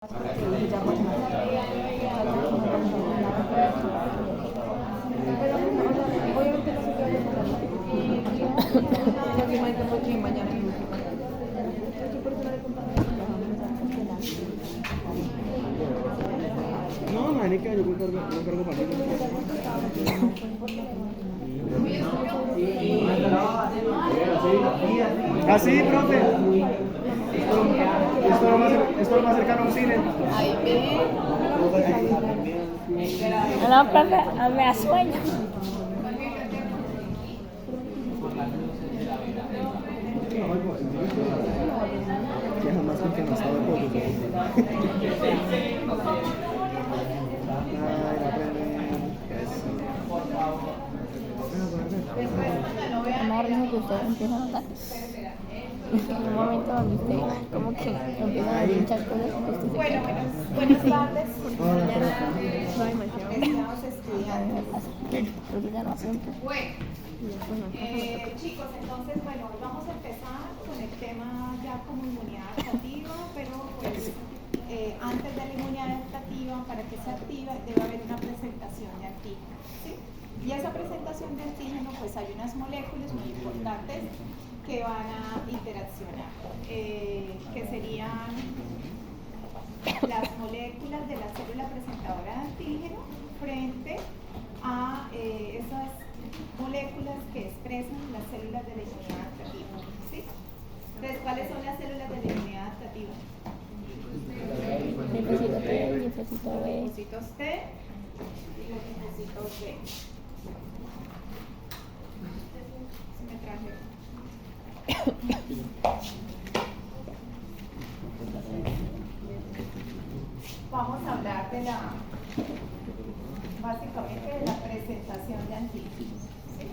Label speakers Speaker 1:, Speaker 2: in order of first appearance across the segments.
Speaker 1: No, marica, yo no cargo para Ah, sí, profe. Esto es lo más cercano a un cine.
Speaker 2: Ay, ve. No, profe, me da sueño.
Speaker 1: Que jamás porque no estaba de pollo. Ay, no aprendí.
Speaker 2: Me risa que ustedes empiezan a hablar. En un momento donde ustedes como que empiezan a decir muchas cosas que ustedes se quedan.
Speaker 3: Buenas tardes.
Speaker 2: Estimados
Speaker 3: estudiantes.
Speaker 2: Pero ya no siempre.
Speaker 3: Bueno, chicos, entonces, bueno, hoy vamos a empezar con el tema ya como inmunidad adaptativa, pero pues antes de la inmunidad adaptativa, para que se active, debe haber una presentación de antígeno, ¿sí? Y esa presentación de antígeno, pues hay unas moléculas muy importantes que van a interaccionar, que serían las moléculas de la célula presentadora de antígeno frente a esas moléculas que expresan las células de la inmunidad adaptativa, ¿sí? Entonces, ¿cuáles son las células de la inmunidad adaptativa?
Speaker 2: Linfocito T, linfocito B.
Speaker 3: Linfocitos T y los linfocitos B. Se me traje. Vamos a hablar básicamente de la presentación de antígenos, ¿sí?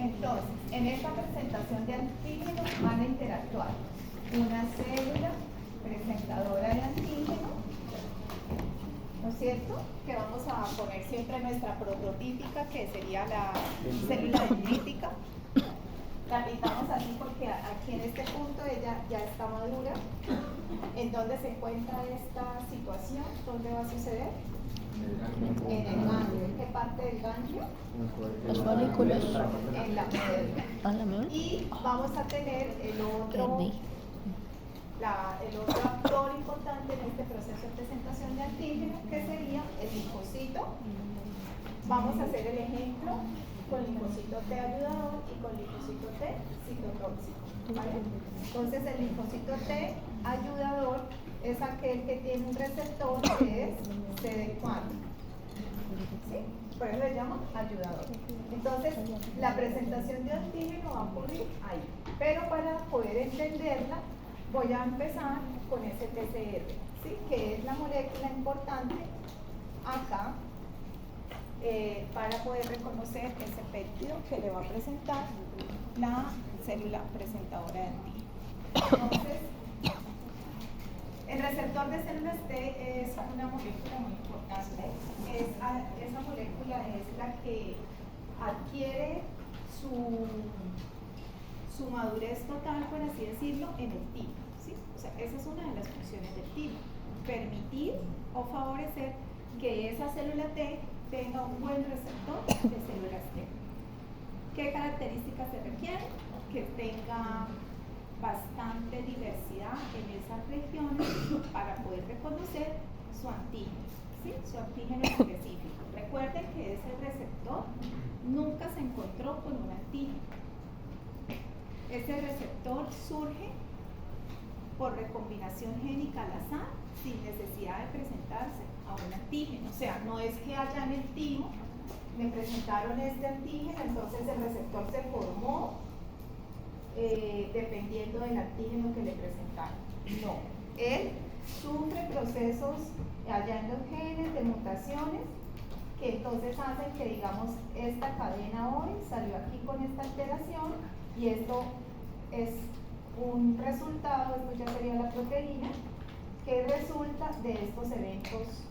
Speaker 3: Entonces, en esta presentación de antígenos van a interactuar una célula presentadora de antígeno, ¿no es cierto? Que vamos a poner siempre nuestra prototípica, que sería la célula dendrítica. La pintamos así porque aquí en este punto ella ya está madura. ¿En dónde se encuentra esta situación? ¿Dónde va a suceder? En el ganglio. ¿En qué parte del ganglio?
Speaker 2: Los folículos.
Speaker 3: En la médula.
Speaker 2: ¿A la médula?
Speaker 3: Y vamos a tener el otro actor importante en este proceso de presentación de antígeno, que sería el linfocito. Vamos a hacer el ejemplo con linfocito T ayudador y con linfocito T citotóxico, ¿vale? Entonces el linfocito T ayudador es aquel que tiene un receptor que es CD4, ¿sí? Por eso se llama ayudador. Entonces la presentación de antígeno va a ocurrir ahí, pero para poder entenderla voy a empezar con ese TCR, ¿sí? Que es la molécula importante acá para poder reconocer ese péptido que le va a presentar la célula presentadora de antígeno. Entonces, el receptor de células T es una molécula muy importante. Esa molécula es la que adquiere su madurez total, por así decirlo, en el timo, ¿sí? O sea, esa es una de las funciones del timo: permitir o favorecer que esa célula T tenga un buen receptor de células T. ¿Qué características se requieren? Que tenga bastante diversidad en esas regiones para poder reconocer su antígeno, ¿sí? Su antígeno específico. Recuerden que ese receptor nunca se encontró con un antígeno. Ese receptor surge por recombinación génica al azar, sin necesidad de presentarse a un antígeno. O sea, no es que allá en el timo me presentaron este antígeno, entonces el receptor se formó dependiendo del antígeno que le presentaron. No, él sufre procesos allá en los genes de mutaciones que entonces hacen que, digamos, esta cadena hoy salió aquí con esta alteración y esto es un resultado, esto ya sería la proteína, que resulta de estos eventos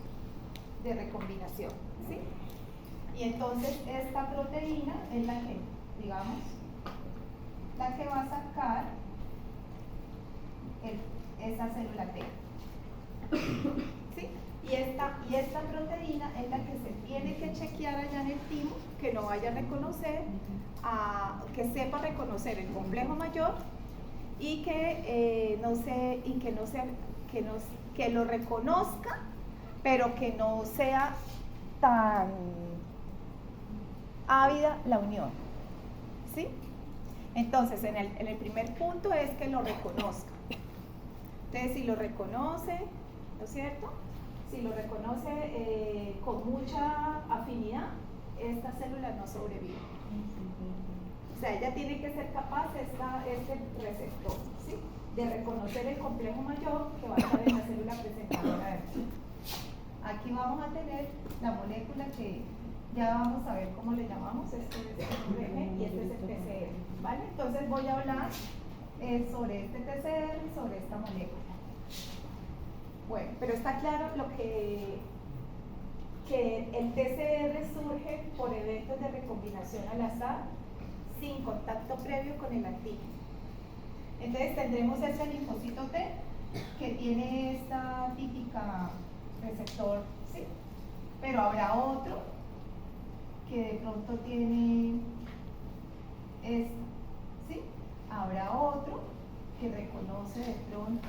Speaker 3: de recombinación, ¿sí? Y entonces esta proteína es la que, digamos, la que va a sacar esa célula T. ¿Sí? Y esta proteína es la que se tiene que chequear allá en el timo, que no vaya a reconocer, que sepa reconocer el complejo mayor y que que lo reconozca, pero que no sea tan ávida la unión. ¿Sí? Entonces, en el primer punto es que lo reconozca. Entonces, si lo reconoce, ¿no es cierto? Si lo reconoce con mucha afinidad, esta célula no sobrevive. O sea, ella tiene que ser capaz, este receptor, ¿sí?, de reconocer el complejo mayor que va a estar en la célula presentadora de aquí. Aquí vamos a tener la molécula que ya vamos a ver cómo le llamamos. Este es el URG y este es el TCR, ¿vale? Entonces voy a hablar sobre este TCR y sobre esta molécula. Bueno, pero está claro que el TCR surge por eventos de recombinación al azar sin contacto previo con el antígeno. Entonces tendremos este linfocito T que tiene esta típica receptor, ¿sí? Pero habrá otro que de pronto tiene este, ¿sí? Habrá otro que reconoce de pronto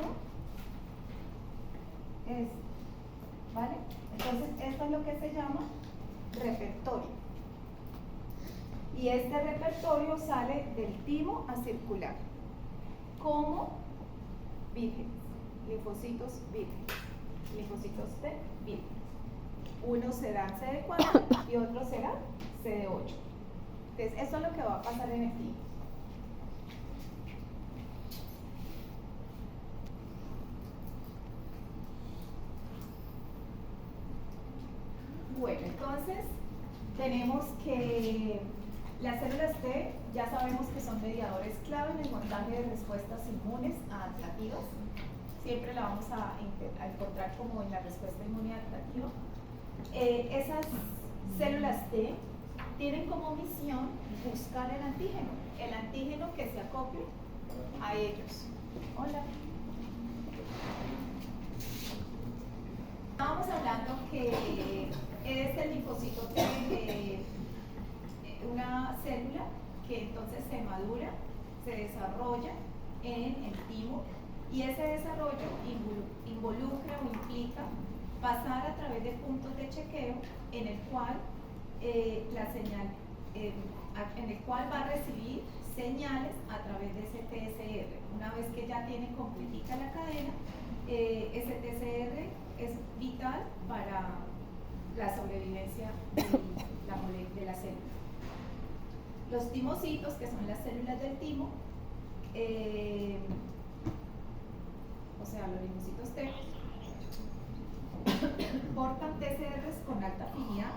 Speaker 3: este, ¿vale? Entonces esto es lo que se llama repertorio. Y este repertorio sale del timo a circular como vírgenes, linfocitos vírgenes, linfocitos T vírgenes. Unos serán CD4 y otros serán CD8. Entonces, eso es lo que va a pasar en el timo. Bueno, entonces tenemos que las células T ya sabemos que son mediadores clave en el montaje de respuestas inmunes adaptativas. Siempre la vamos a encontrar como en la respuesta inmune adaptativa. Esas células T tienen como misión buscar el antígeno que se acople a ellos. Hola. Estábamos hablando que es el linfocito T, una célula que entonces se madura, se desarrolla en el timo, y ese desarrollo involucra o implica pasar a través de puntos de chequeo en el cual en el cual va a recibir señales a través de ese TCR. Una vez que ya tiene completica la cadena, ese TCR es vital para la sobrevivencia de la célula. Los timocitos, que son las células del timo, o sea, los linfocitos T, portan TCRs con alta afinidad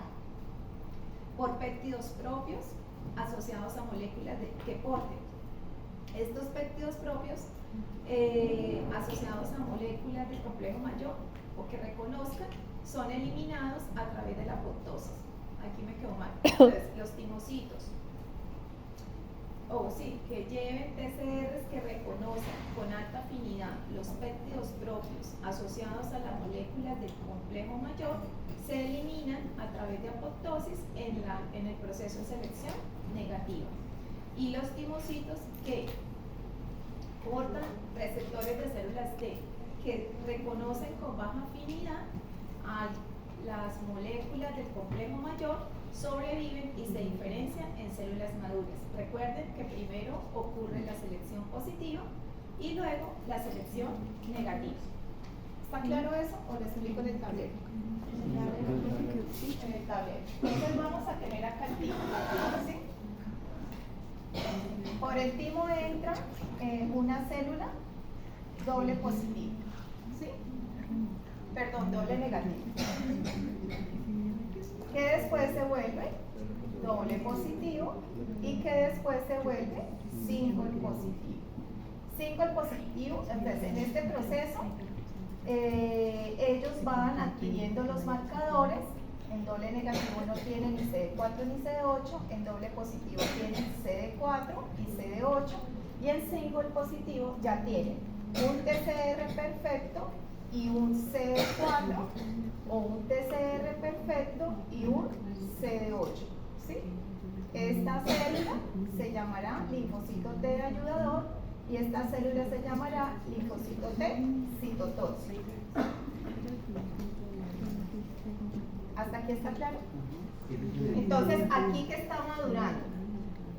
Speaker 3: por péptidos propios asociados a moléculas que porten. Estos péptidos propios asociados a moléculas del complejo mayor o que reconozcan son eliminados a través de la apoptosis. Aquí me quedó mal. Entonces, los timocitos, que lleven TCRs que reconozcan con alta afinidad los péptidos propios asociados a las moléculas del complejo mayor, se eliminan a través de apoptosis en el proceso de selección negativa. Y los timocitos que portan receptores de células T que reconocen con baja afinidad a las moléculas del complejo mayor, sobreviven y se diferencian en células maduras. Recuerden que primero ocurre la selección positiva y luego la selección negativa. ¿Está claro eso o lo explico en el tablero? Sí, en el tablero. Entonces vamos a tener acá el timo, ¿sí? Por el timo entra una célula doble positiva, ¿sí? Perdón, doble negativa. Que después se vuelve doble positivo y que después se vuelve single positivo. Single positivo, entonces en este proceso ellos van adquiriendo los marcadores. En doble negativo no tienen ni CD4 ni CD8, en doble positivo tienen CD4 y CD8, Y el single positivo ya tiene un TCR perfecto y un CD4, o un TCR perfecto y un CD8, ¿sí? Esta célula se llamará linfocito T ayudador y esta célula se llamará linfocito T citotóxico. ¿Hasta aquí está claro? Entonces, aquí que está madurando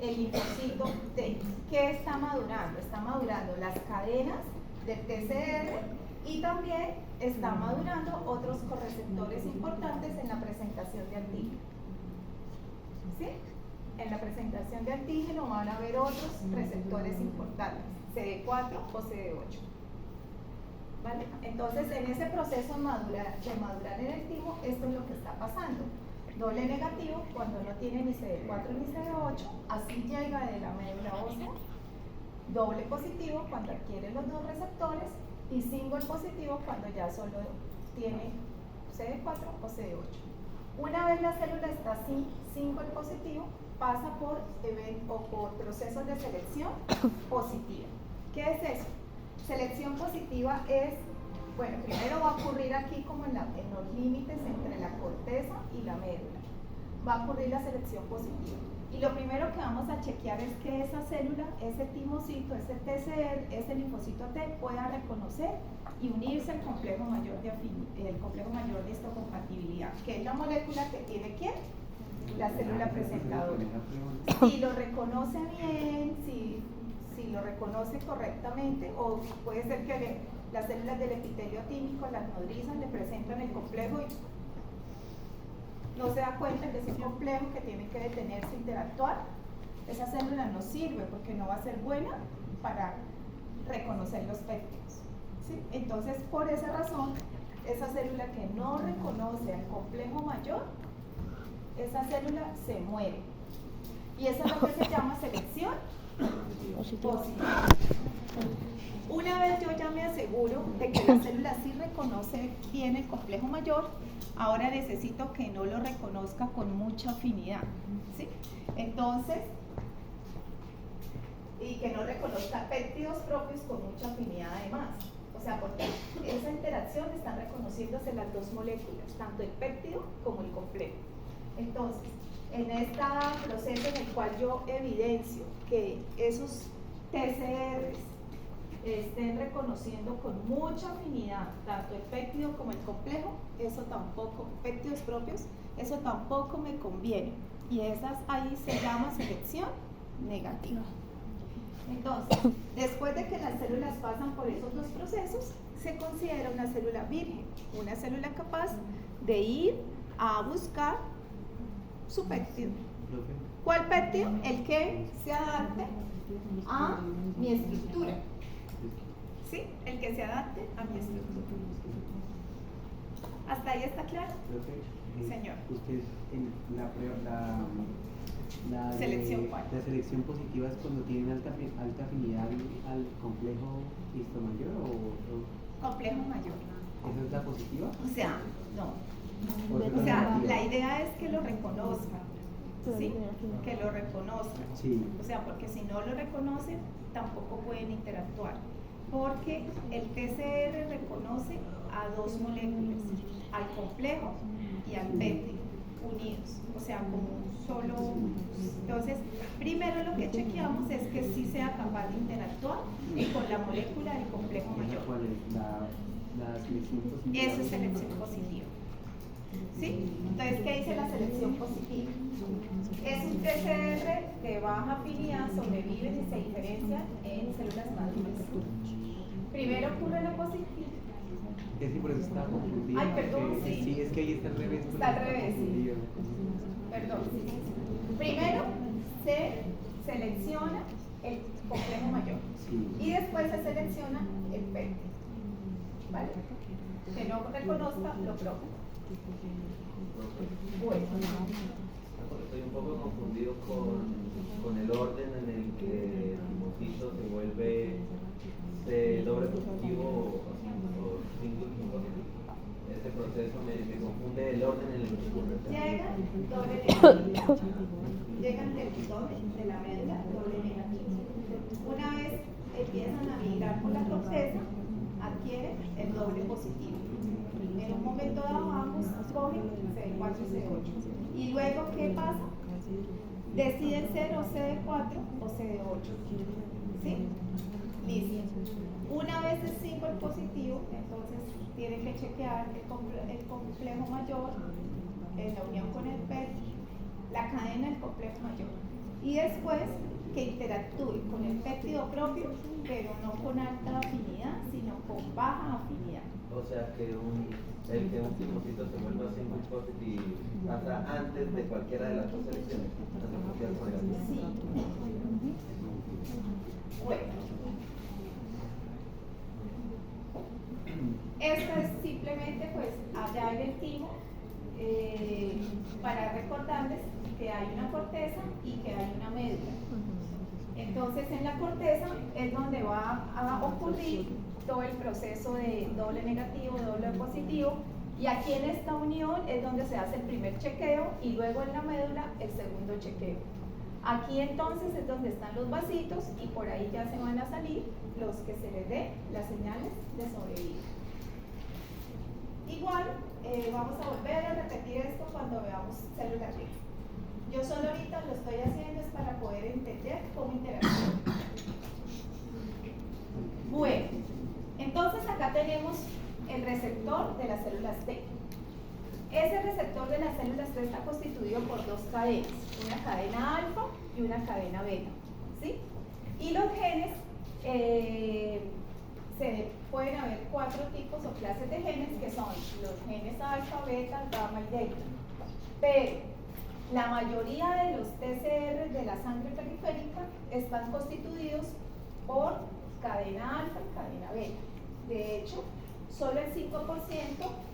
Speaker 3: el linfocito T, ¿qué está madurando? Está madurando las cadenas del TCR y también está madurando otros correceptores importantes en la presentación de antígeno. ¿Sí? En la presentación de antígeno van a haber otros receptores importantes, CD4 o CD8. ¿Vale? Entonces, en ese proceso de madurar en el timo, esto es lo que está pasando. Doble negativo cuando no tiene ni CD4 ni CD8, así llega de la médula ósea. Doble positivo cuando adquiere los dos receptores y single positivo cuando ya solo tiene CD4 o CD8. Una vez la célula está así, single positivo, pasa por procesos de selección positiva. ¿Qué es eso? Selección positiva es, bueno, primero va a ocurrir aquí como en los límites entre la corteza y la médula. Va a ocurrir la selección positiva. Y lo primero que vamos a chequear es que esa célula, ese timocito, ese TCR, ese linfocito T pueda reconocer y unirse al complejo mayor de histocompatibilidad, que es la molécula que tiene ¿quién? La célula presentadora. Si lo reconoce bien, si lo reconoce correctamente, o puede ser que las células del epitelio tímico, las nodrizas, le presentan el complejo y no se da cuenta que es un complejo que tiene que detenerse, interactuar. Esa célula no sirve porque no va a ser buena para reconocer los péptidos, ¿sí? Entonces, por esa razón, esa célula que no reconoce al complejo mayor, esa célula se muere. Y eso es lo que se llama selección positiva. Una vez yo ya me aseguro de que la célula sí reconoce bien el complejo mayor, ahora necesito que no lo reconozca con mucha afinidad, ¿sí? Entonces, y que no reconozca péptidos propios con mucha afinidad además. O sea, porque esa interacción están reconociéndose las dos moléculas, tanto el péptido como el complejo. Entonces, en este proceso en el cual yo evidencio que esos TCRs estén reconociendo con mucha afinidad tanto el péptido como el complejo, eso tampoco, péptidos propios, eso tampoco me conviene. Y esas ahí se llama selección negativa. Entonces, después de que las células pasan por esos dos procesos, se considera una célula virgen, una célula capaz de ir a buscar su péptido. ¿Cuál péptido? El que se adapte a mi estructura. ¿Sí? El que se adapte a mi estructura. ¿Hasta ahí está claro? Señor.
Speaker 4: Usted, la
Speaker 3: Selección, ¿cuál?
Speaker 4: La selección positiva es cuando tienen alta afinidad al complejo histomayor o
Speaker 3: Complejo mayor.
Speaker 4: ¿esa es la positiva?
Speaker 3: O sea, no.
Speaker 4: ¿O esa es
Speaker 3: O sea,
Speaker 4: negativa?
Speaker 3: la idea es que lo reconozcan, ¿sí? Que lo reconozcan.
Speaker 4: Sí.
Speaker 3: O sea, porque si no lo reconocen, tampoco pueden interactuar. Porque el TCR reconoce a dos moléculas, al complejo y al péptido, unidos. O sea, como un solo. Entonces, primero lo que chequeamos es que sí sea capaz de interactuar con la molécula del complejo
Speaker 4: ¿Y esa
Speaker 3: mayor.
Speaker 4: cuál es? La selección positiva.
Speaker 3: Eso es selección positiva. ¿Sí? Entonces, ¿qué dice la selección positiva? Es un TCR de baja afinidad, sobreviven y se diferencian en células maduras. Primero ocurre lo positivo.
Speaker 4: Es que por eso estaba confundido.
Speaker 3: Ay, perdón,
Speaker 4: porque-
Speaker 3: sí.
Speaker 4: Sí, es que ahí está al revés. por
Speaker 3: Está al
Speaker 4: eso estaba
Speaker 3: revés, sí.
Speaker 4: confundido.
Speaker 3: Perdón. Primero se selecciona el complejo mayor
Speaker 4: Sí.
Speaker 3: y después se selecciona el péptido. ¿Vale? Que no reconozca lo propio. Bueno.
Speaker 5: Estoy un poco confundido con el orden en el que el timocito se vuelve de doble positivo o single positivo. Ese proceso me confunde el orden en el que ocurre.
Speaker 3: Llegan doble negativo. Llegan del abdomen, de la médula, doble negativo. Una vez la corteza, adquieren el doble positivo. En un momento dado ambos cogen CD4 y CD8. ¿Y luego qué pasa? Deciden ser o CD4 o CD8. ¿Sí? Listo. Una vez es 5 el positivo, entonces tienen que chequear el complejo mayor en la unión con el PET, la cadena del complejo mayor. Y después que interactúe con el péptido propio, pero no con alta afinidad, sino con baja afinidad.
Speaker 5: O sea que el que un tipocito se vuelva single positive pasa antes de cualquiera de las dos selecciones.
Speaker 3: Sí. Bueno. Esto es simplemente pues allá en el timo para recordarles que hay una corteza y que hay una médula. Entonces en la corteza es donde va a ocurrir todo el proceso de doble negativo, doble positivo, y aquí en esta unión es donde se hace el primer chequeo y luego en la médula el segundo chequeo. Aquí entonces es donde están los vasitos y por ahí ya se van a salir los que se les dé las señales de sobrevida. Igual vamos a volver a repetir esto cuando veamos células T. Yo solo ahorita lo estoy haciendo es para poder entender cómo interactúan. Bueno, entonces acá tenemos el receptor de las células T. Ese receptor de las células T está constituido por dos cadenas, una cadena alfa y una cadena beta, ¿sí? Y los genes, pueden haber 4 tipos o clases de genes que son los genes alfa, beta, gamma y delta. Pero la mayoría de los TCR de la sangre periférica están constituidos por cadena alfa y cadena beta. De hecho, solo el 5%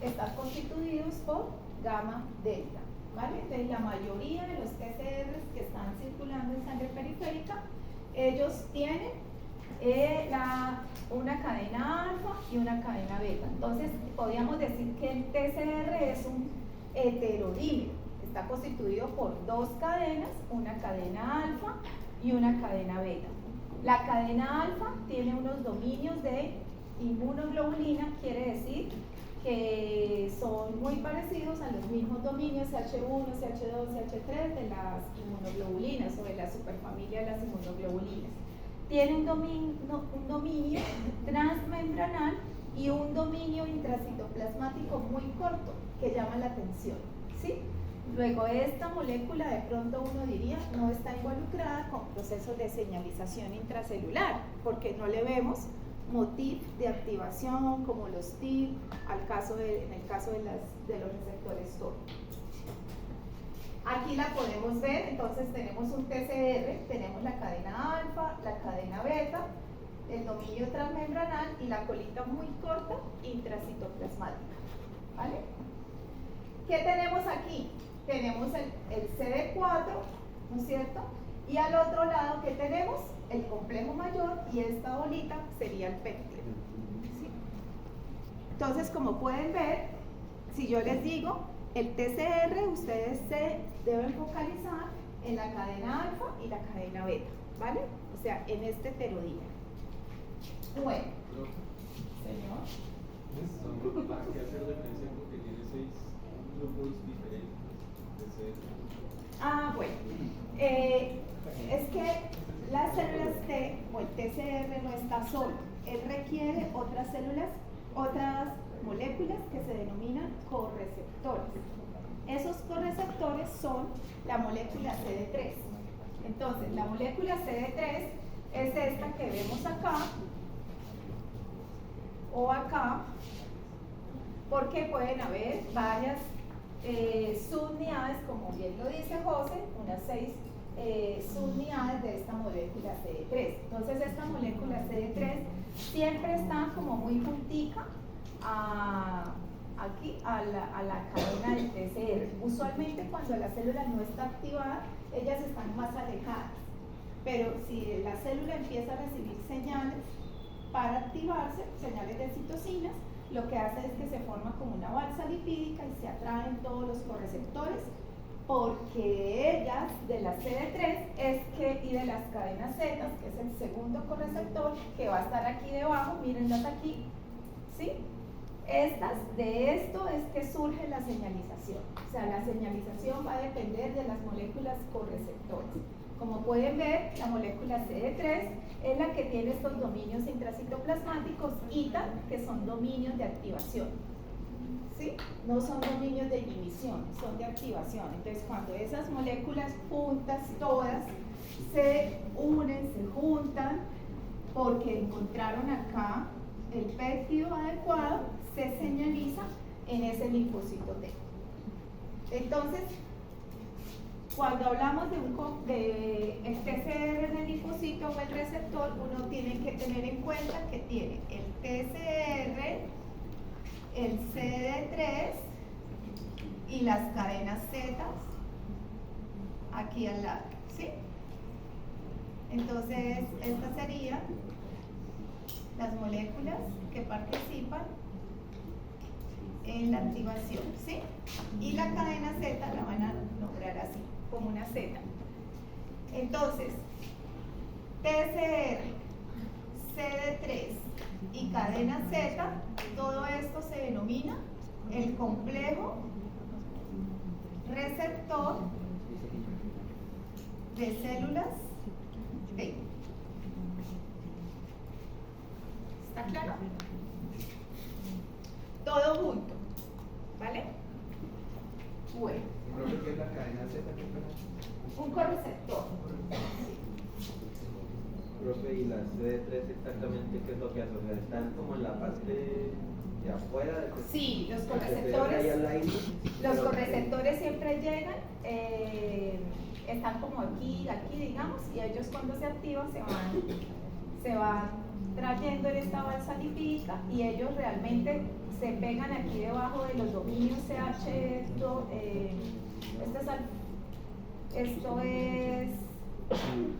Speaker 3: están constituidos por gamma delta, ¿vale? Entonces la mayoría de los TCRs que están circulando en sangre periférica, ellos tienen una cadena alfa y una cadena beta. Entonces podríamos decir que el TCR es un heterodímero, está constituido por dos cadenas, una cadena alfa y una cadena beta. La cadena alfa tiene unos dominios de inmunoglobulina, quiere decir que son muy parecidos a los mismos dominios CH1, CH2, CH3 de las inmunoglobulinas o de la superfamilia de las inmunoglobulinas. Tiene un dominio transmembranal y un dominio intracitoplasmático muy corto que llama la atención, ¿sí? Luego esta molécula de pronto uno diría no está involucrada con procesos de señalización intracelular porque no le vemos motif de activación como los TIP en el caso de los receptores TOR. Aquí la podemos ver, entonces tenemos un TCR, tenemos la cadena alfa, la cadena beta, el dominio transmembranal y la colita muy corta intracitoplasmática, ¿vale? ¿Qué tenemos aquí? Tenemos el CD4, ¿no es cierto? Y al otro lado, ¿qué tenemos? El complejo mayor y esta bolita sería el péptido, ¿sí? Entonces, como pueden ver, si yo les digo el TCR, ustedes se deben focalizar en la cadena alfa y la cadena beta, ¿vale? O sea, en este heterodímero. Bueno, señor.
Speaker 6: ¿Para qué hacer referencia porque tiene 6 grupos diferentes de células?
Speaker 3: Bueno. Es que las células T o el TCR no está solo. Él requiere otras células, otras moléculas que se denominan correceptores. Esos correceptores son la molécula CD3. Entonces, la molécula CD3 es esta que vemos acá o acá, porque pueden haber varias subunidades, como bien lo dice José, unas 6 subunidades de esta molécula CD3. Entonces, esta molécula CD3 siempre está como muy juntica aquí a la cadena del TCR. Usualmente cuando la célula no está activada, ellas están más alejadas, pero si la célula empieza a recibir señales para activarse, señales de citocinas, lo que hace es que se forma como una balsa lipídica y se atraen todos los correceptores porque ellas, de la CD3, y de las cadenas Z, que es el segundo correceptor, que va a estar aquí debajo, mírenlas aquí, ¿sí? De esto es que surge la señalización. O sea, la señalización va a depender de las moléculas correceptores. Como pueden ver, la molécula CD3 es la que tiene estos dominios intracitoplasmáticos ITA, que son dominios de activación. ¿Sí? No son dominios de inhibición, son de activación. Entonces, cuando esas moléculas juntas, todas, se unen, se juntan, porque encontraron acá el péptido adecuado, se señaliza en ese linfocito T. Entonces, cuando hablamos de el TCR del linfocito o el receptor, uno tiene que tener en cuenta que tiene el TCR, el CD3 y las cadenas Z aquí al lado, ¿sí? Entonces, estas serían las moléculas que participan en la activación, ¿sí? Y la cadena Z la van a nombrar así, como una Z. Entonces, TCR, CD3 y cadena Z, todo esto se denomina el complejo receptor de células T. ¿Está claro? Todo junto, ¿vale? Bueno.
Speaker 5: ¿Qué es la cadena Z?
Speaker 3: Un correceptor.
Speaker 5: Profe, ¿y las CD3 exactamente qué es lo que hacen? O sea, ¿están como en la parte de afuera?
Speaker 3: Sí, los
Speaker 5: correceptores
Speaker 3: correceptores siempre llegan, están como aquí, digamos, y ellos cuando se activan se van trayendo en esta balsa lipídica y ellos realmente se pegan aquí debajo de los dominios CH, esto es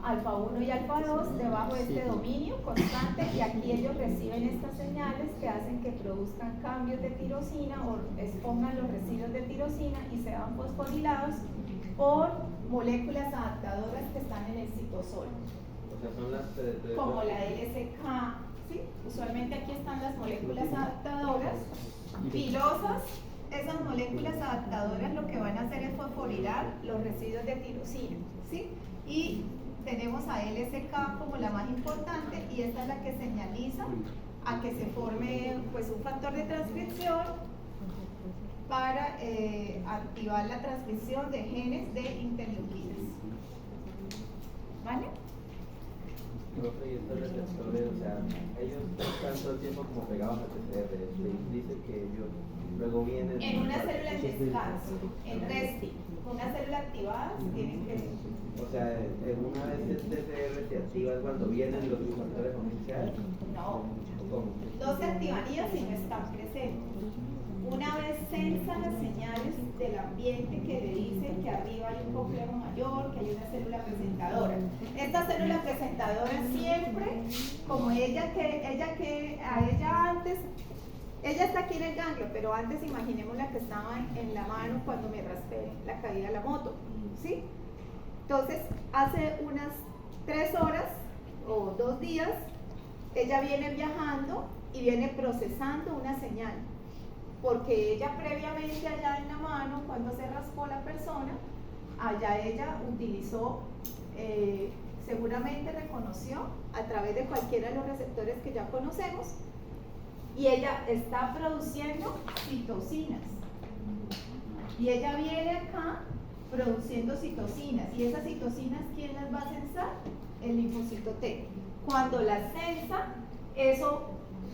Speaker 3: alfa 1 y alfa 2 debajo de este dominio constante, y aquí ellos reciben estas señales que hacen que produzcan cambios de tirosina o expongan los residuos de tirosina y sean fosforilados por moléculas adaptadoras que están en el citosol.
Speaker 5: O sea, son las CD3.
Speaker 3: Como la LSK, ¿sí? Usualmente aquí están las moléculas adaptadoras pilosas. Esas moléculas adaptadoras lo que van a hacer es fosforilar los residuos de tirosina, ¿sí? Y tenemos a LSK como la más importante, y esta es la que señaliza a que se forme pues un factor de transcripción para activar la transcripción de genes de interleuquinas. ¿Vale?
Speaker 5: Profe, y estos receptores, o sea, ellos están todo el tiempo como pegados al TCR, dice que ellos luego vienen
Speaker 3: en una célula en descanso, en resting, una célula activada, tienen que...
Speaker 5: O sea, una vez el TCR se activa es cuando vienen los factores oficiales.
Speaker 3: No,
Speaker 5: ¿Cómo?
Speaker 3: no se activaría si no están presentes. Una vez censan las señales del ambiente que le dicen que arriba hay un complejo mayor, que hay una célula presentadora. Esta célula presentadora siempre, como ella está aquí en el ganglio, pero antes imaginemos la que estaba en la mano cuando me raspé la caída de la moto, ¿sí? Entonces, hace unas 3 horas o 2 días, ella viene viajando y viene procesando una señal, porque ella previamente allá en la mano, cuando se raspó la persona, allá ella utilizó, seguramente reconoció a través de cualquiera de los receptores que ya conocemos, y ella está produciendo citocinas, y ella viene acá produciendo citocinas, y esas citocinas, ¿quién las va a censar? El linfocito T. Cuando las censa, eso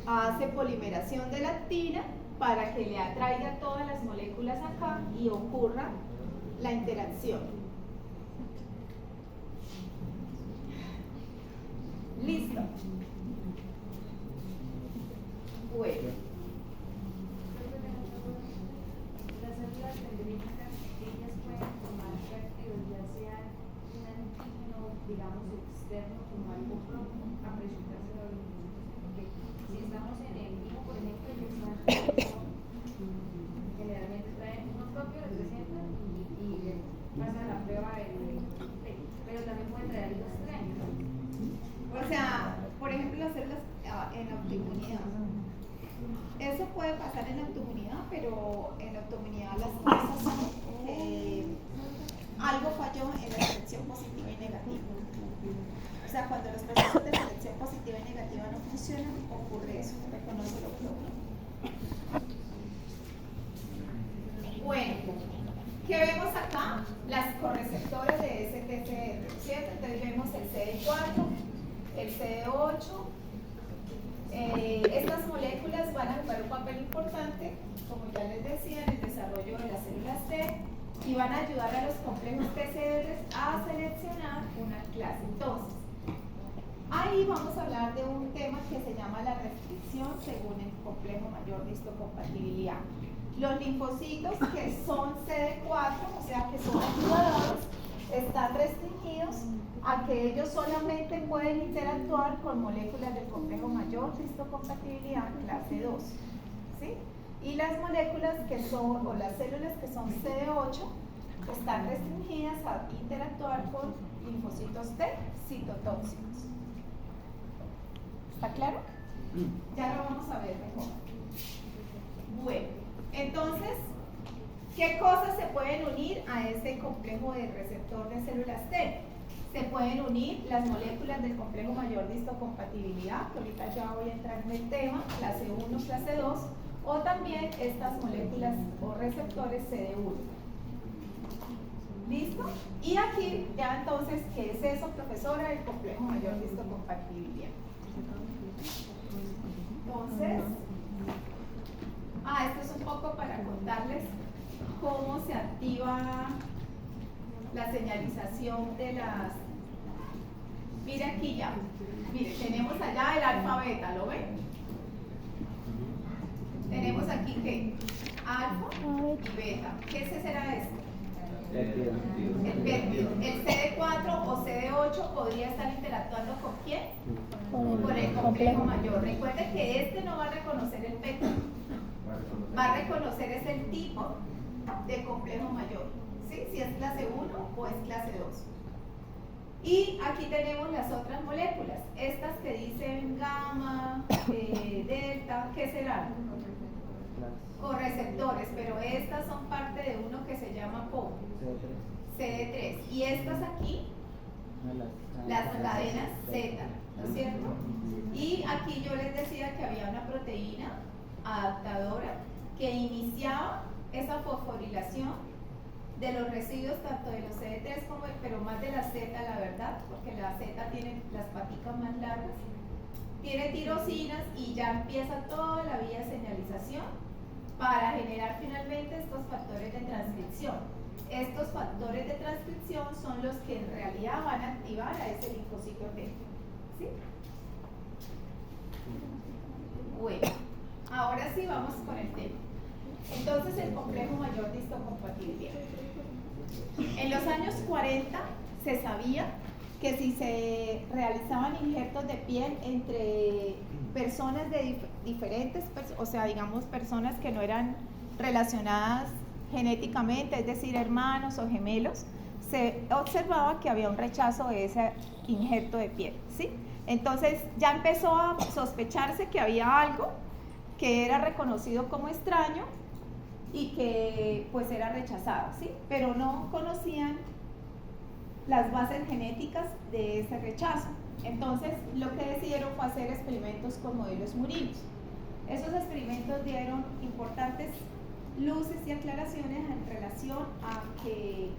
Speaker 3: hace polimeración de la actina para que le atraiga todas las moléculas acá y ocurra la interacción. Listo. Bueno.
Speaker 7: Las células dendríticas, ellas pueden tomar prácticas, ya sea un antígeno, digamos, externo, como algo propio, a presentarse a los linfocitos. Porque si estamos en el vivo, por ejemplo, ellos están generalmente traen uno propio, lo presentan y
Speaker 3: puede pasar en la autoinmunidad, pero en la autoinmunidad las cosas son algo falló en la selección positiva y negativa. O sea, cuando los procesos de selección positiva y negativa no funcionan, ocurre eso, reconoce lo propio. Bueno, ¿qué vemos acá? Las correceptoras de STCR, ¿cierto? Entonces vemos el CD4, el CD8. Estas moléculas van a jugar un papel importante, como ya les decía, en el desarrollo de las células T y van a ayudar a los complejos TCR a seleccionar una clase. Entonces, ahí vamos a hablar de un tema que se llama la restricción según el complejo mayor de histocompatibilidad. Los linfocitos que son CD4, o sea que son ayudadores, están restringidos a que ellos solamente pueden interactuar con moléculas del complejo mayor de histocompatibilidad clase 2, ¿sí? Y las moléculas que son, o las células que son CD8, están restringidas a interactuar con linfocitos T citotóxicos. ¿Está claro? Ya lo vamos a ver mejor. Bueno, entonces, ¿qué cosas se pueden unir a este complejo de receptor de células T? Se pueden unir las moléculas del complejo mayor de histocompatibilidad, que ahorita ya voy a entrar en el tema, clase 1, clase 2, o también estas moléculas o receptores CD1. ¿Listo? Y aquí ya entonces, ¿qué es eso, profesora? El complejo mayor de histocompatibilidad. Entonces, esto es un poco para contarles cómo se activa la señalización de las... Mire aquí ya, mire, tenemos allá el alfa beta, ¿lo ven? Tenemos aquí ¿qué? Alfa y beta. ¿Qué será esto? El péptido. El CD4 o CD8 podría estar interactuando con ¿quién? Con el complejo mayor. Recuerden que este no va a reconocer el péptido. Va a reconocer es el tipo de complejo mayor, ¿sí? Si es clase 1 o es clase 2. Y aquí tenemos las otras moléculas, estas que dicen gamma, delta, ¿qué serán? Correceptores, pero estas son parte de uno que se llama PO, CD3. Y estas aquí, las cadenas Z, ¿no es cierto? Y aquí yo les decía que había una proteína adaptadora que iniciaba esa fosforilación de los residuos tanto de los CD3 como pero más de la Z, la verdad, porque la Z tiene las paticas más largas, tiene tirosinas y ya empieza toda la vía de señalización para generar finalmente estos factores de transcripción. Estos factores de transcripción son los que en realidad van a activar a ese linfocito T, ¿sí? Bueno, ahora sí vamos con el tema. Entonces, el complejo mayor de histocompatibilidad. En los años 40 se sabía que si se realizaban injertos de piel entre personas de diferentes, o sea, digamos personas que no eran relacionadas genéticamente, es decir, hermanos o gemelos, se observaba que había un rechazo de ese injerto de piel, ¿sí? Entonces ya empezó a sospecharse que había algo que era reconocido como extraño y que pues era rechazado, ¿sí? Pero no conocían las bases genéticas de ese rechazo. Entonces lo que decidieron fue hacer experimentos con modelos murinos. Esos experimentos dieron importantes luces y aclaraciones en relación a que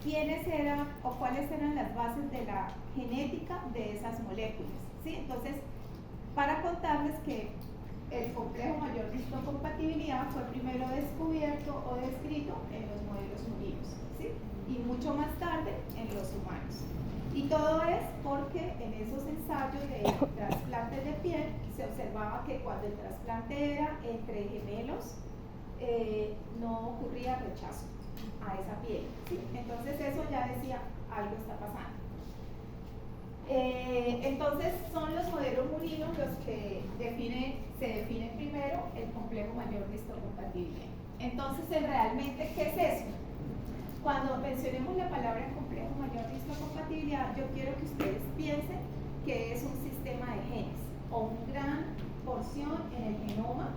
Speaker 3: quiénes eran o cuáles eran las bases de la genética de esas moléculas, ¿sí? Entonces, para contarles que el complejo mayor de histocompatibilidad fue primero descubierto o descrito en los modelos murinos, ¿sí? Y mucho más tarde en los humanos. Y todo es porque en esos ensayos de trasplantes de piel se observaba que cuando el trasplante era entre gemelos no ocurría rechazo a esa piel, ¿sí? Entonces eso ya decía algo está pasando. Entonces son los modelos murinos los que se define primero el complejo mayor de histocompatibilidad. Entonces realmente, ¿qué es eso? Cuando mencionemos la palabra complejo mayor de histocompatibilidad, yo quiero que ustedes piensen que es un sistema de genes o un gran porción en el genoma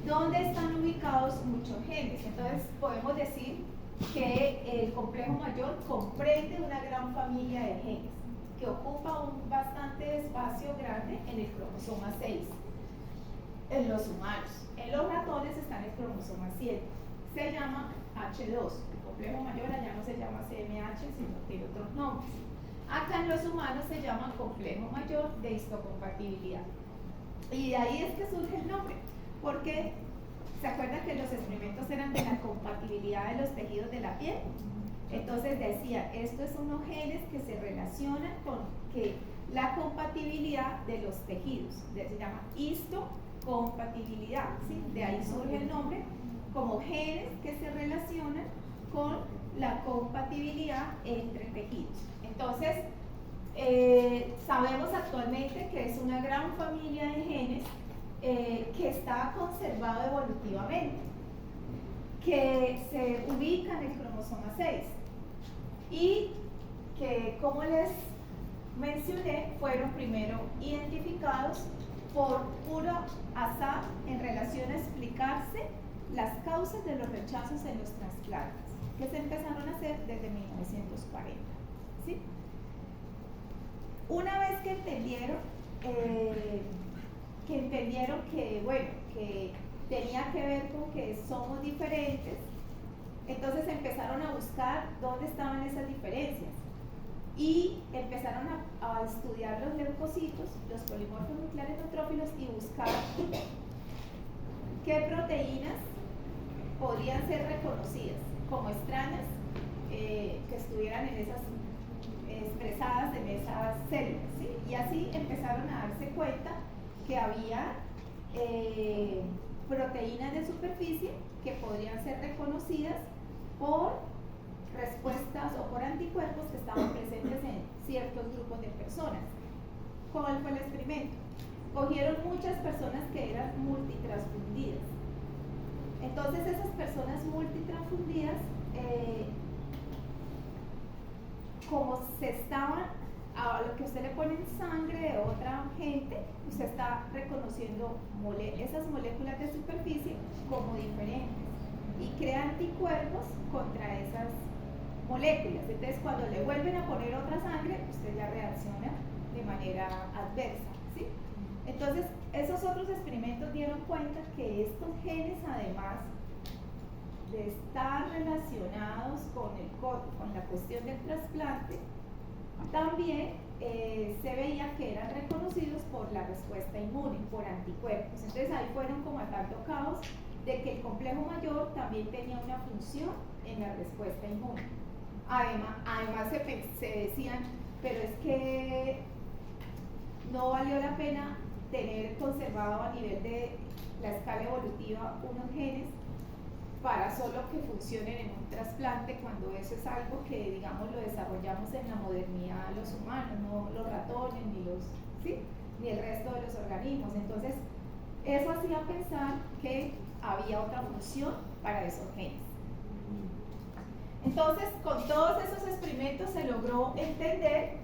Speaker 3: donde están ubicados muchos genes. Entonces podemos decir que el complejo mayor comprende una gran familia de genes que ocupa un bastante espacio grande en el cromosoma 6 en los humanos. En los ratones está en el cromosoma 7. Se llama H2. El complejo mayor allá no se llama CMH, sino tiene otros nombres. Acá en los humanos se llama complejo mayor de histocompatibilidad. Y de ahí es que surge el nombre, porque ¿se acuerdan que los experimentos eran de la compatibilidad de los tejidos de la piel? Entonces decía, estos son unos genes que se relacionan con que la compatibilidad de los tejidos, se llama histocompatibilidad, ¿sí? De ahí surge el nombre, como genes que se relacionan con la compatibilidad entre tejidos. Entonces, sabemos actualmente que es una gran familia de genes que está conservado evolutivamente, que se ubica en el cromosoma 6 y que, como les mencioné, fueron primero identificados por puro azar en relación a explicarse las causas de los rechazos en los trasplantes, que se empezaron a hacer desde 1940. ¿Sí? Una vez que entendieron que, bueno, que tenía que ver con que somos diferentes, entonces empezaron a buscar dónde estaban esas diferencias y empezaron a estudiar los leucocitos, los polimorfos nucleares neutrófilos, y buscar qué proteínas podían ser reconocidas como extrañas, que estuvieran en esas expresadas en esas células, ¿sí? Y así empezaron a darse cuenta que había proteínas de superficie que podrían ser reconocidas por respuestas o por anticuerpos que estaban presentes en ciertos grupos de personas. ¿Cuál fue el experimento? Cogieron muchas personas que eran multitransfundidas. Entonces esas personas multitransfundidas, como se estaban, a lo que usted le pone en sangre de otra gente, usted está reconociendo esas moléculas de superficie como diferentes y crea anticuerpos contra esas moléculas. Entonces cuando le vuelven a poner otra sangre, usted ya reacciona de manera adversa, ¿sí? Entonces esos otros experimentos dieron cuenta que estos genes, además de estar relacionados con la cuestión del trasplante, también se veía que eran reconocidos por la respuesta inmune, por anticuerpos. Entonces ahí fueron como atando cabos de que el complejo mayor también tenía una función en la respuesta inmune. Además se decían, pero es que no valió la pena tener conservado a nivel de la escala evolutiva unos genes para solo que funcionen en un trasplante, cuando eso es algo que, digamos, lo desarrollamos en la modernidad los humanos, no los ratones ni el resto de los organismos. Entonces eso hacía pensar que había otra función para esos genes. Entonces, con todos esos experimentos se logró entender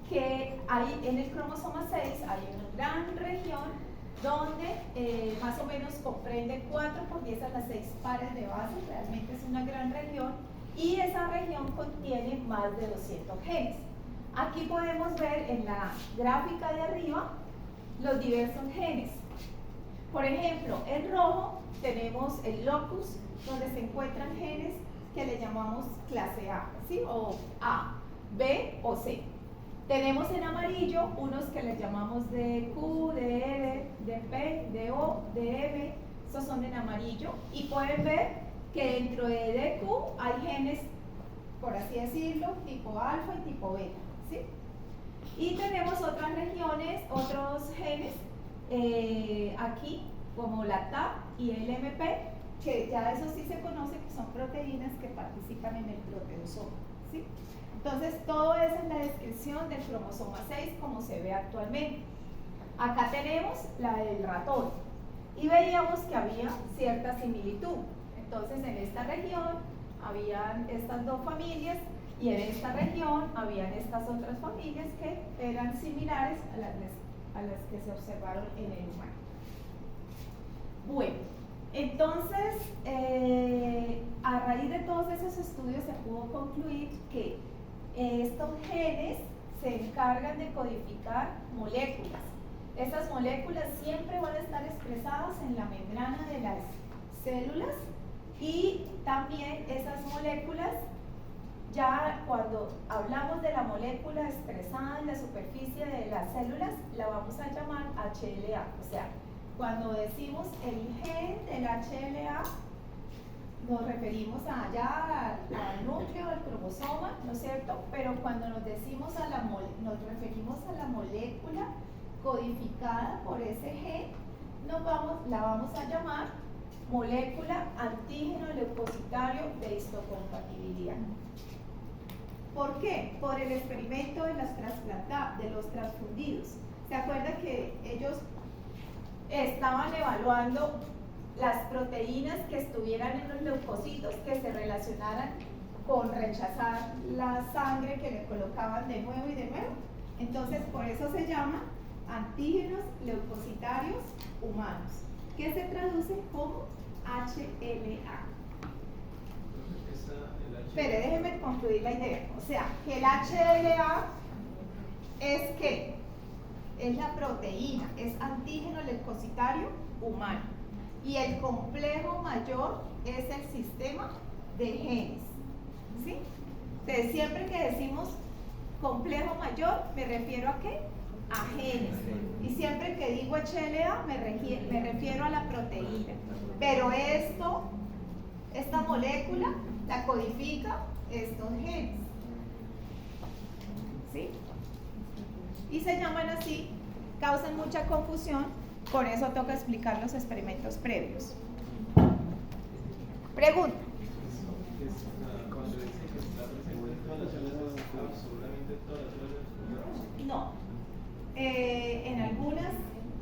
Speaker 3: que hay, en el cromosoma 6 hay una gran región donde más o menos comprende 4 por 10 a las 6 pares de bases. Realmente es una gran región, y esa región contiene más de 200 genes. Aquí podemos ver en la gráfica de arriba los diversos genes. Por ejemplo, en rojo tenemos el locus, donde se encuentran genes que le llamamos clase A, ¿sí? O A, B o C. Tenemos en amarillo unos que les llamamos de Q, de E, de P, de O, de M, esos son en amarillo, y pueden ver que dentro de DQ hay genes, por así decirlo, tipo alfa y tipo beta, ¿sí? Y tenemos otras regiones, otros genes, aquí, como la TAP y el MP, que ya eso sí se conoce que son proteínas que participan en el proteosoma, ¿sí? Entonces, todo eso es la descripción del cromosoma 6 como se ve actualmente. Acá tenemos la del ratón y veíamos que había cierta similitud. Entonces, en esta región habían estas dos familias y en esta región habían estas otras familias que eran similares a las que se observaron en el humano. Bueno, entonces, a raíz de todos esos estudios se pudo concluir que estos genes se encargan de codificar moléculas. Esas moléculas siempre van a estar expresadas en la membrana de las células y también esas moléculas, ya cuando hablamos de la molécula expresada en la superficie de las células, la vamos a llamar HLA. O sea, cuando decimos el gen del HLA, nos referimos allá al núcleo del cromosoma, ¿no es cierto? Pero cuando nos referimos a la molécula codificada por ese gen, la vamos a llamar molécula antígeno leucocitario de histocompatibilidad. ¿Por qué? Por el experimento de los transfundidos. ¿Se acuerdan que ellos estaban evaluando las proteínas que estuvieran en los leucocitos que se relacionaran con rechazar la sangre que le colocaban de nuevo y de nuevo? Entonces, por eso se llama antígenos leucocitarios humanos, que se traduce como HLA. Espere, déjeme concluir la idea. O sea, que el HLA es que es la proteína, es antígeno leucocitario humano. Y el complejo mayor es el sistema de genes. ¿Sí? Entonces, siempre que decimos complejo mayor, me refiero a ¿qué? A genes. Y siempre que digo HLA, me refiero a la proteína. Pero esta molécula la codifica estos genes. ¿Sí? Y se llaman así, causan mucha confusión, por eso toca explicar los experimentos previos. Pregunta.
Speaker 6: Cuando dice que está presente en todas las células, absolutamente todas las células.
Speaker 3: No. En algunas,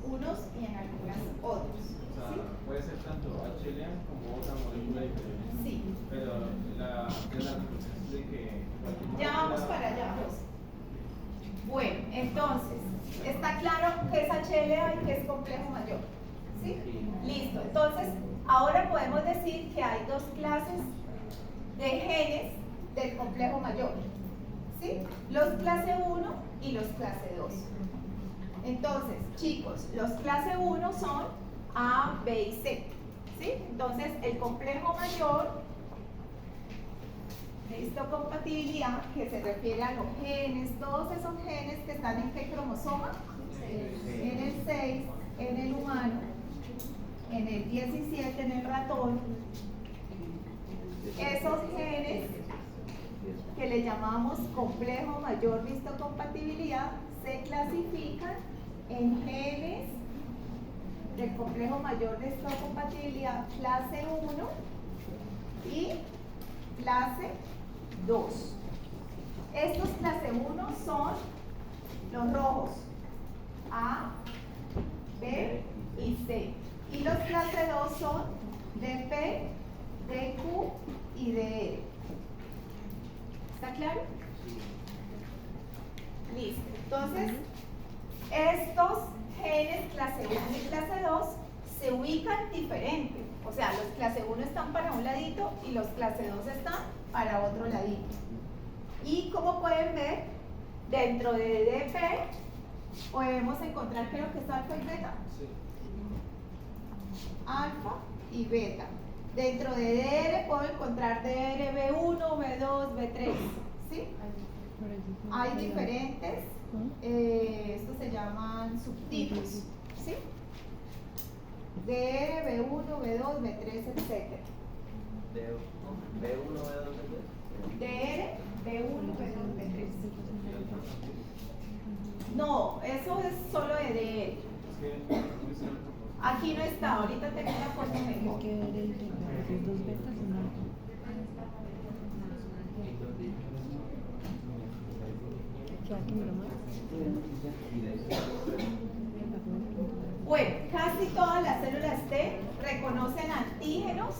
Speaker 3: unos y en algunas otros.
Speaker 6: O sea,
Speaker 3: ¿sí?
Speaker 6: puede ser tanto HLA como otra molécula diferente.
Speaker 3: Sí.
Speaker 6: Pero la recomendación de que
Speaker 3: Ya vamos para allá. Bueno, entonces, ¿está claro qué es HLA y qué es complejo mayor? ¿Sí? Listo. Entonces, ahora podemos decir que hay dos clases de genes del complejo mayor. ¿Sí? Los clase 1 y los clase 2. Entonces, chicos, los clase 1 son A, B y C. ¿Sí? Entonces, el complejo mayor de histocompatibilidad, que se refiere a los genes, todos esos genes que están en qué cromosoma, en el 6, en el humano, en el 17, en el ratón. Esos genes que le llamamos complejo mayor de histocompatibilidad se clasifican en genes del complejo mayor de histocompatibilidad clase 1 y clase 2. Estos clase 1 son los rojos, A, B y C. Y los clase 2 son DP, DQ y DR. ¿Está claro? Listo. Entonces, estos genes clase 1 y clase 2 se ubican diferente. O sea, los clase 1 están para un ladito y los clase 2 están para otro ladito. Y como pueden ver, dentro de DP podemos encontrar, creo que es alfa y beta.
Speaker 6: Sí.
Speaker 3: Alfa y beta. Dentro de DR puedo encontrar DR B1, B2, B3. ¿Sí? Hay diferentes, estos se llaman subtipos. ¿Sí? DR, B1, B2, B3, etc.
Speaker 5: B1, B2, B3.
Speaker 3: DR, B1, B2, B3. No, eso es solo de DR.
Speaker 6: Es que
Speaker 3: Aquí no está, ahorita tengo una foto mejor. Bueno, casi todas las células T reconocen antígenos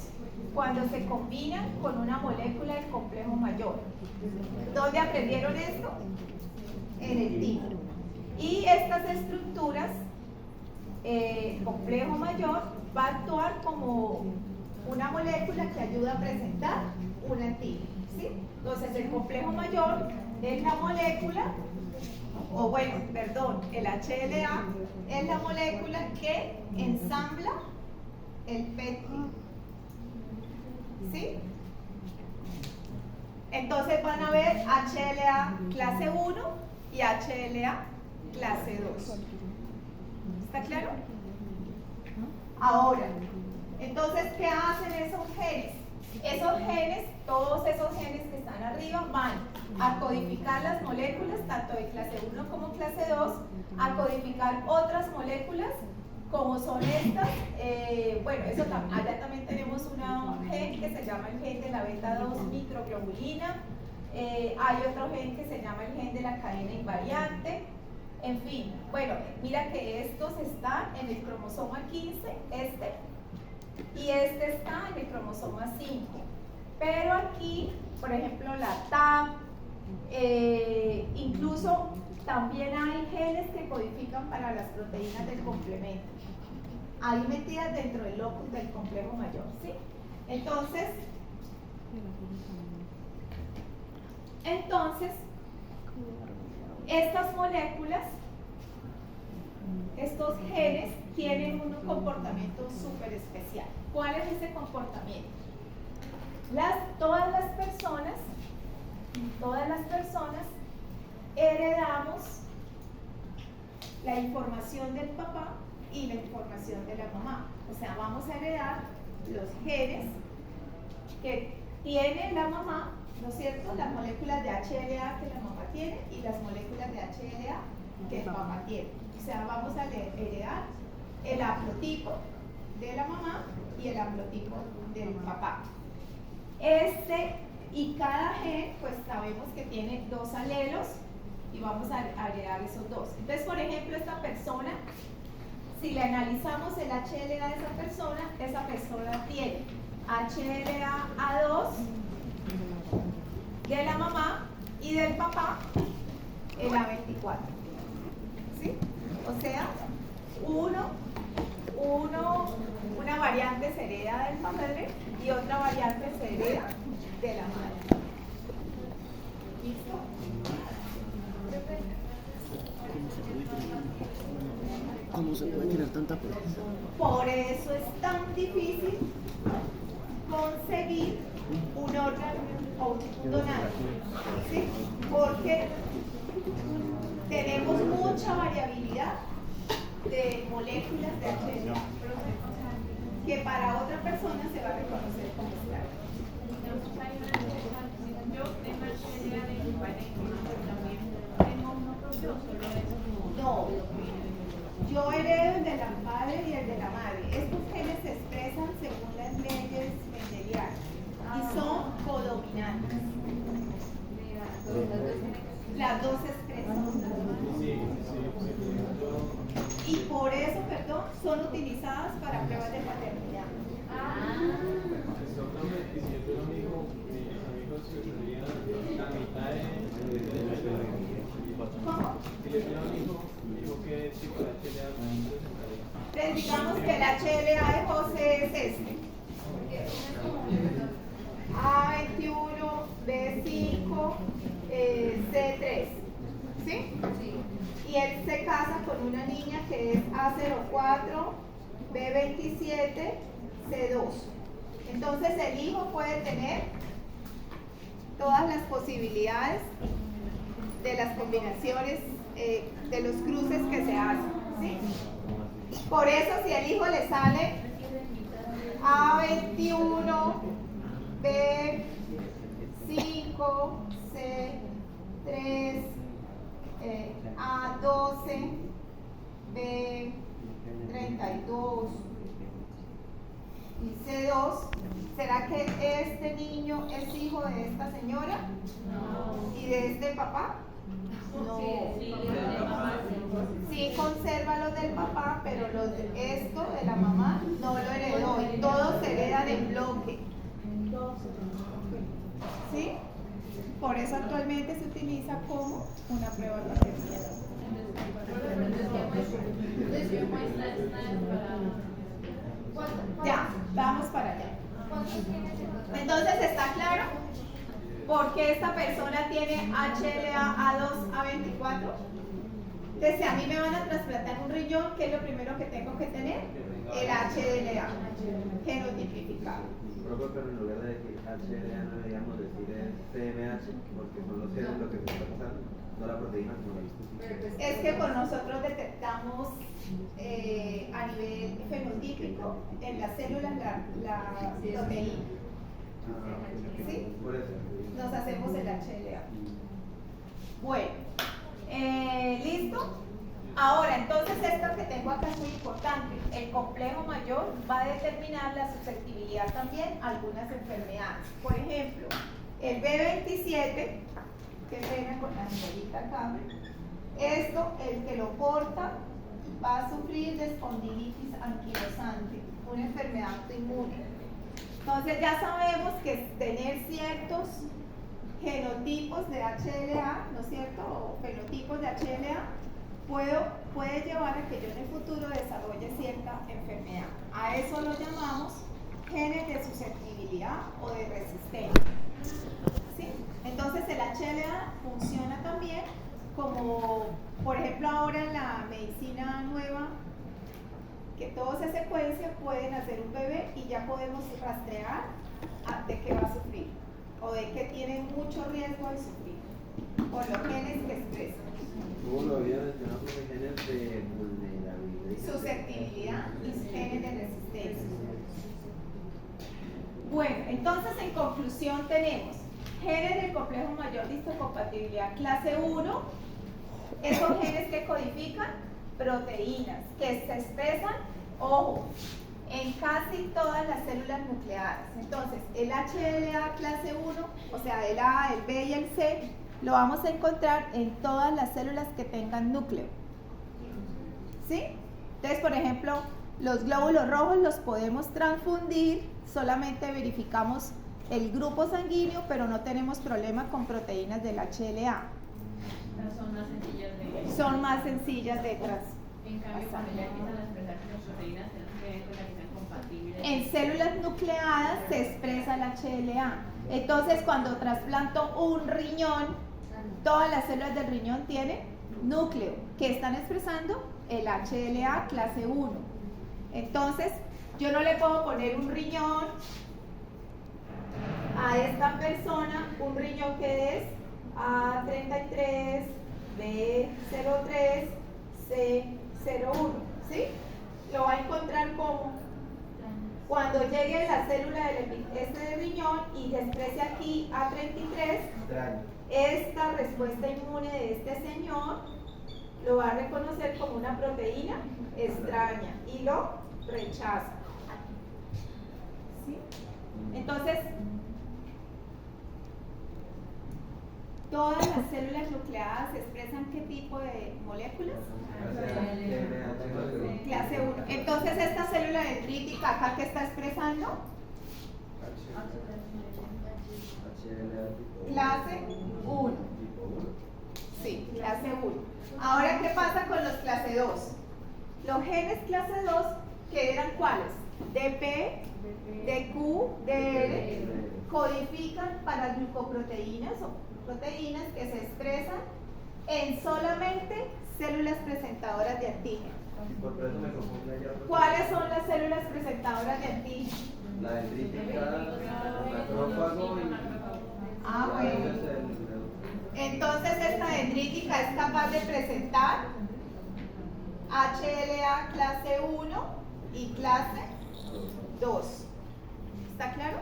Speaker 3: cuando se combinan con una molécula del complejo mayor. ¿Dónde aprendieron esto? En el TIC. Y estas estructuras el complejo mayor va a actuar como una molécula que ayuda a presentar un antígeno, ¿sí? Entonces el complejo mayor es la molécula, o bueno, perdón, el HLA es la molécula que ensambla el péptido, ¿sí? Entonces van a ver HLA clase 1 y HLA clase 2. ¿Está claro? Ahora, entonces, ¿qué hacen esos genes? Esos genes, todos esos genes que están arriba, van a codificar las moléculas, tanto de clase 1 como clase 2, a codificar otras moléculas, como son estas. Bueno, eso allá también tenemos un gen que se llama el gen de la beta 2 microglobulina. Hay otro gen que se llama el gen de la cadena invariante. En fin, bueno, mira que estos están en el cromosoma 15, y este está en el cromosoma 5. Pero aquí, por ejemplo, la TAP, incluso también hay genes que codifican para las proteínas del complemento, ahí metidas dentro del locus del complejo mayor, ¿sí? Entonces, estas moléculas, estos genes, tienen un comportamiento súper especial. ¿Cuál es ese comportamiento? Todas las personas heredamos la información del papá y la información de la mamá. O sea, vamos a heredar los genes que tiene la mamá, ¿no es cierto? Las moléculas de HLA que la mamá tiene y las moléculas de HLA que el papá tiene. O sea, vamos a heredar el haplotipo de la mamá y el haplotipo del papá. Y cada gen, pues sabemos que tiene 2 alelos y vamos a heredar esos 2. Entonces, por ejemplo, esta persona, si le analizamos el HLA de esa persona tiene HLA A2 de la mamá y del papá el A24. ¿Sí? O sea, una variante se hereda del padre y otra variante se hereda de la madre. ¿Listo?
Speaker 1: ¿Cómo se puede tener tanta pereza?
Speaker 3: Por eso es tan difícil conseguir un órgano o un donante, ¿sí? Porque tenemos mucha variabilidad de moléculas de HLA que para otra persona se va a reconocer como esclavo.
Speaker 7: Yo tengo HLA de mi padre, pero también tengo uno propio, solo eso.
Speaker 3: No, yo heredo el de la padre y el de la madre. Estos genes se expresan según las leyes mendelianas y son codominantes. Las dos se expresan. Y por eso, perdón, son utilizadas para pruebas de paternidad.
Speaker 6: Exactamente, y si yo tengo un hijo, mis amigos que sería la mitad de
Speaker 3: ¿Cómo?
Speaker 6: si yo tengo un hijo que tipo de HLA presentaría.
Speaker 3: Entonces digamos que el HLA de José es este. A21, B5, C3. ¿Sí? Y él se casa con una niña que es A04, B27, C2. Entonces el hijo puede tener todas las posibilidades de las combinaciones, de los cruces que se hacen, ¿sí? Por eso si al hijo le sale A21, B5, C3, A12, B32 y C2, ¿será que este niño es hijo de esta señora? No. ¿Y de este papá? No. Sí conserva los del papá, pero esto de la mamá no lo heredó y todo se hereda de bloque. ¿Sí? Por eso actualmente se utiliza como una prueba de paternidad. Ya, vamos para allá. Entonces, ¿está claro por qué esta persona tiene HLA A2 A24? Entonces, si a mí me van a trasplantar un riñón, ¿qué es lo primero que tengo que tener? El HLA genotipificado.
Speaker 5: Profe, pero en lugar de decir HLA no deberíamos decir CMH, porque son los genes lo que se está pasando, no la proteína como la viste.
Speaker 3: Es que por nosotros detectamos a nivel fenotípico en las células la proteína. ¿Sí?
Speaker 5: Por eso.
Speaker 3: Nos hacemos el HLA. Bueno, ¿listo? Ahora, entonces esto que tengo acá es muy importante. El complejo mayor va a determinar la susceptibilidad también a algunas enfermedades. Por ejemplo, el B27, que pena con la numerita acá, esto, el que lo porta, va a sufrir de espondilitis anquilosante, una enfermedad autoinmune. Entonces ya sabemos que tener ciertos genotipos de HLA, ¿no es cierto? O fenotipos de HLA, puede llevar a que yo en el futuro desarrolle cierta enfermedad. A eso lo llamamos genes de susceptibilidad o de resistencia. ¿Sí? Entonces el HLA funciona también como, por ejemplo, ahora en la medicina nueva, que todo se secuencia, pueden hacer un bebé y ya podemos rastrear de qué va a sufrir o de qué tiene mucho riesgo de sufrir por los genes que expresan.
Speaker 5: ¿Cómo lo había mencionado los genes de vulnerabilidad?
Speaker 3: Susceptibilidad y genes de resistencia. Bueno, entonces en conclusión tenemos genes del complejo mayor de histocompatibilidad clase 1, esos genes que codifican proteínas, que se expresan, ojo, en casi todas las células nucleares. Entonces, el HLA clase 1, o sea, el A, el B y el C, lo vamos a encontrar en todas las células que tengan núcleo. ¿Sí? Entonces, por ejemplo, los glóbulos rojos los podemos transfundir, solamente verificamos el grupo sanguíneo, pero no tenemos problema con proteínas del HLA.
Speaker 7: Son más sencillas de...
Speaker 3: Son más sencillas de tras.
Speaker 7: En cambio, cuando ya empiezan a expresarse las proteínas, tenemos que ver con las que sean compatibles.
Speaker 3: En células nucleadas se expresa el HLA. Entonces, cuando trasplanto un riñón, todas las células del riñón tienen núcleo, que están expresando el HLA clase 1. Entonces, yo no le puedo poner un riñón a esta persona, un riñón que es A33, B03, C01, ¿sí? Lo va a encontrar como cuando llegue la célula del riñón y exprese aquí A33,
Speaker 5: Extraño.
Speaker 3: esta respuesta inmune de este señor lo va a reconocer como una proteína extraña y lo rechaza. ¿Sí? Entonces, todas las células nucleadas expresan qué tipo de moléculas? Clase 1. Entonces, esta célula dendrítica acá que está expresando, clase 1. Sí, clase 1. Ahora, ¿qué pasa con los clase 2? Los genes clase 2, ¿qué eran cuáles? DP, DQ, DR, codifican para glucoproteínas o proteínas que se expresan en solamente células presentadoras de antígeno.
Speaker 5: Por eso me confunde ya.
Speaker 3: ¿Cuáles son las células presentadoras de antígeno?
Speaker 5: La dendrítica, el macrófago y...
Speaker 3: Bueno. Entonces esta dendrítica es capaz de presentar HLA clase 1 y clase 2. ¿Está claro?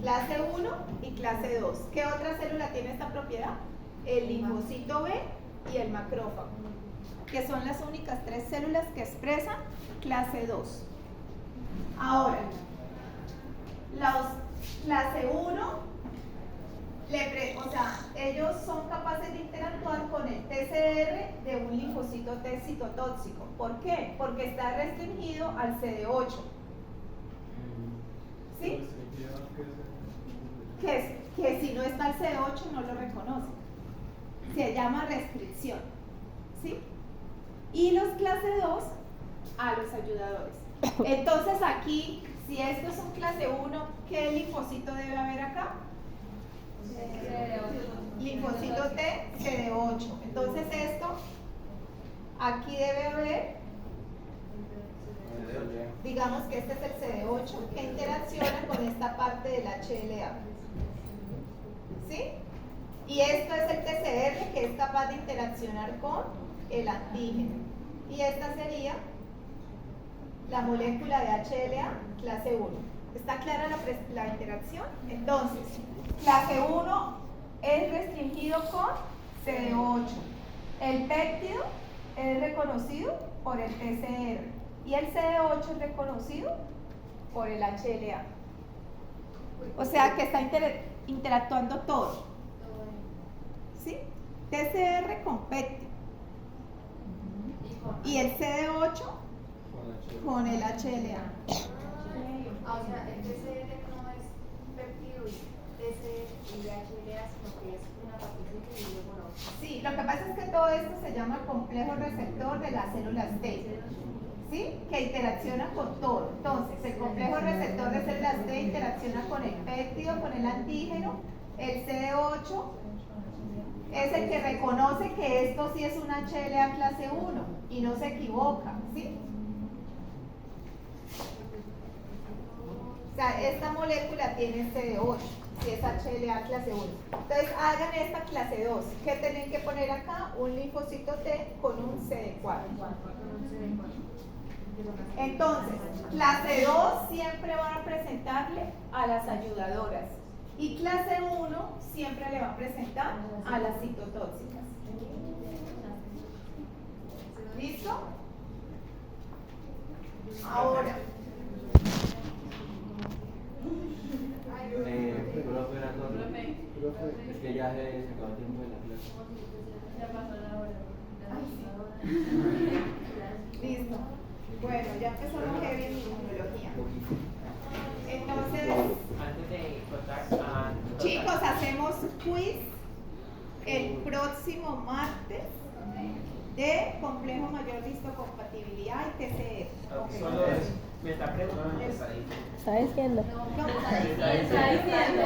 Speaker 3: Clase 1 y clase 2. ¿Qué otra célula tiene esta propiedad? El linfocito B y el macrófago, que son las únicas 3 células que expresan clase 2. Ahora, los clase 1, o sea, ellos son capaces de interactuar con el TCR de un linfocito T citotóxico. ¿Por qué? Porque está restringido al CD8. ¿Sí? Que si no está el CD8 no lo reconoce. Se llama restricción. ¿sí? Y los clase 2 a los ayudadores. Entonces aquí, si esto es un clase 1, ¿qué linfocito debe haber acá? Linfocito T, CD8. Entonces esto, aquí debe haber, digamos que este es el CD8 que interacciona con esta parte del HLA. ¿Sí? Y esto es el TCR que es capaz de interaccionar con el antígeno. Y esta sería la molécula de HLA clase 1. ¿Está clara la interacción? Entonces, clase 1 es restringido con CD8. El péptido es reconocido por el TCR y el CD8 es reconocido por el HLA. O sea que está interactuando todo. ¿Sí? TCR con péptido y el CD8 con el HLA.
Speaker 7: Ah, o sea, el TCR no es péptido y TCR y HLA, sino que es una partecita y luego la otra.
Speaker 3: Sí, lo que pasa es que todo esto se llama complejo receptor de las células T, ¿sí? Que interacciona con todo. Entonces, el complejo receptor de células T interacciona con el péptido, con el antígeno. El CD8 es el que reconoce que esto sí es una HLA clase 1 y no se equivoca, ¿sí? O sea, esta molécula tiene CD8, si es HLA clase 1. Entonces, hagan esta clase 2. ¿Qué tienen que poner acá? Un linfocito T con un CD4. Entonces, clase 2 siempre van a presentarle a las ayudadoras. Y clase 1 siempre le va a presentar a las citotóxicas. ¿Listo? Ahora.
Speaker 5: Profe, una cosa. Es que ya se acabó el tiempo de la clase.
Speaker 7: Ya pasó la hora.
Speaker 3: Listo. Bueno, ya empezamos heavy en inmunología. Entonces,
Speaker 8: Antes de contar,
Speaker 3: chicos, hacemos quiz el próximo martes de complejo mayor de histocompatibilidad y TCR.
Speaker 8: solo me está preguntando.
Speaker 2: ¿Está diciendo?
Speaker 3: No,
Speaker 8: Está diciendo.